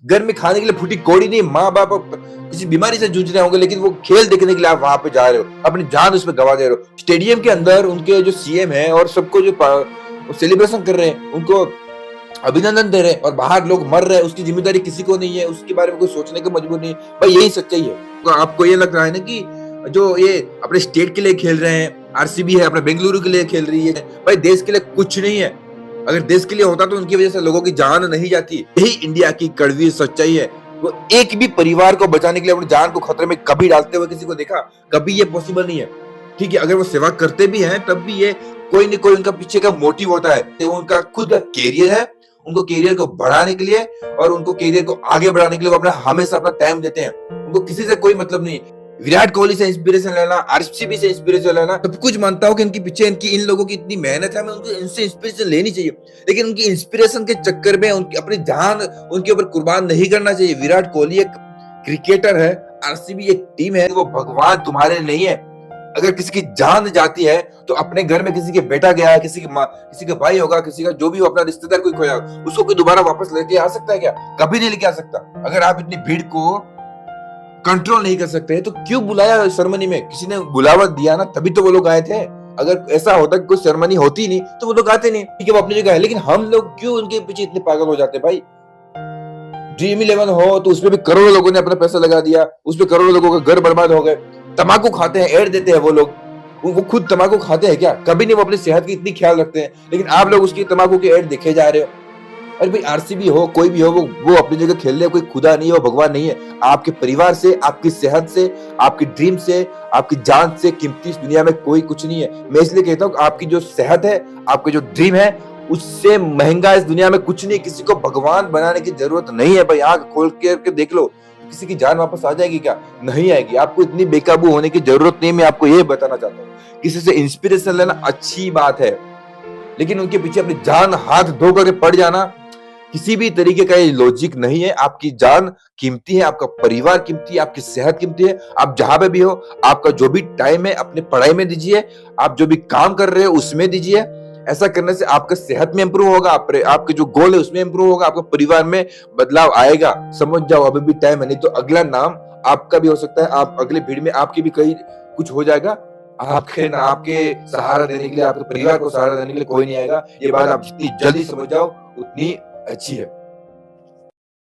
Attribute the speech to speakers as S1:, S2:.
S1: घर में खाने के लिए फूटी कौड़ी नहीं, माँ बाप किसी बीमारी से जूझ रहे होंगे, लेकिन वो खेल देखने के लिए आप वहां पे जा रहे हो, अपनी जान उसमें गवा दे रहे हो। स्टेडियम के अंदर उनके जो सीएम है और सबको जो सेलिब्रेशन कर रहे हैं, उनको अभिनंदन दे रहे हैं, और बाहर लोग मर रहे हैं, उसकी जिम्मेदारी किसी को नहीं है, उसके बारे में कोई सोचने की मजबूर नहीं है। भाई यही सच्चाई है। तो आपको ये लग रहा है ना कि जो ये अपने स्टेट के लिए खेल रहे हैं, आरसीबी है अपने बेंगलुरु के लिए खेल रही है, भाई देश के लिए कुछ नहीं है। अगर देश के लिए होता तो उनकी वजह से लोगों की जान नहीं जाती। यही इंडिया की कड़वी सच्चाई है। वो एक भी परिवार को बचाने के लिए अपनी जान को खतरे में कभी डालते हुए किसी को देखा? कभी ये पॉसिबल नहीं है। ठीक है, अगर वो सेवा करते भी हैं तब भी ये कोई न कोई उनका पीछे का मोटिव होता है। तो उनका खुद कैरियर है, उनको कैरियर को बढ़ाने के लिए और उनको कैरियर को आगे बढ़ाने के लिए वो अपना हमेशा अपना टाइम देते हैं। उनको किसी से कोई मतलब नहीं। विराट कोहली से इंस्पिरेशन लेना, आरसीबी से इंस्पिरेशन लेना, सब कुछ मानता हूँ कि इनके पीछे इन लोगों की इतनी मेहनत है, हमें उनको इनसे इंस्पिरेशन लेनी चाहिए, लेकिन उनकी इंस्पिरेशन के चक्कर में उनकी अपनी जान उनके ऊपर कुर्बान नहीं करना चाहिए। विराट कोहली एक क्रिकेटर है, आरसीबी एक टीम है, वो भगवान तुम्हारे नहीं है। अगर किसी की जान जाती है तो अपने घर में किसी के बेटा गया है, किसी की माँ, किसी का भाई होगा, किसी का जो भी अपना रिश्तेदार कोई खोया, उसको कोई दोबारा वापस लेके आ सकता है क्या? कभी नहीं लेके आ सकता। अगर आप इतनी भीड़ को कंट्रोल नहीं कर सकते तो क्यों बुलाया सेरेमनी में? किसी ने बुलावा दिया ना, तभी तो वो लोग आए थे। अगर ऐसा होता कि कोई सेरेमनी होती नहीं तो वो लोग आते नहीं। ठीक है, वो अपनी जगह है, लेकिन हम लोग क्यों उनके पीछे इतने पागल हो जाते भाई? ड्रीम 11 हो तो उसमें भी करोड़ों लोगों ने अपना पैसा लगा दिया, उसमें करोड़ों लोगों का घर बर्बाद हो गए। तम्बाकू खाते हैं, एड देते हैं वो लोग, वो खुद तम्बाकू खाते हैं क्या? कभी नहीं। वो अपनी सेहत की इतनी ख्याल रखते हैं, लेकिन आप लोग उसकी तम्बाकू की एड देखे जा रहे हो। अरे भाई, आरसीबी हो कोई भी हो, वो अपनी जगह खेल रहे, कोई खुदा नहीं है, वो भगवान नहीं है। आपके परिवार से, आपकी सेहत से, आपकी ड्रीम से, आपकी जान से कीमती इस दुनिया में कोई कुछ नहीं है। मैं इसलिए कहता हूँ आपकी जो सेहत है, आपकी जो ड्रीम है, उससे महंगा इस दुनिया में कुछ नहीं। किसी को भगवान बनाने की जरूरत नहीं है भाई। आंख खोल के देख लो, किसी की जान वापस आ जाएगी क्या? नहीं आएगी। आपको इतनी बेकाबू होने की जरूरत नहीं। मैं आपको ये बताना चाहता हूँ, किसी से इंस्पिरेशन लेना अच्छी बात है, लेकिन उनके पीछे अपनी जान हाथ धो करके पड़ जाना किसी भी तरीके का ये लॉजिक नहीं है। आपकी जान कीमती है, आपका परिवार कीमती है, आपकी सेहत कीमती है। आप जहां पे भी हो, आपका जो भी टाइम है अपने पढ़ाई में दीजिए, आप जो भी काम कर रहे हो उसमें दीजिए। ऐसा करने से आपका सेहत में इंप्रूव होगा, आपके जो गोल है उसमें इंप्रूव होगा, आपका परिवार में बदलाव आएगा। समझ जाओ, अभी भी टाइम है, नहीं तो अगला नाम आपका भी हो सकता है। आप अगली भीड़ में आपकी भी कहीं कुछ हो जाएगा। आपके सहारा देने के लिए, आपके परिवार को सहारा देने के लिए कोई नहीं आएगा। ये बात आप जितनी जल्दी समझ जाओ उतनी अच्छी है।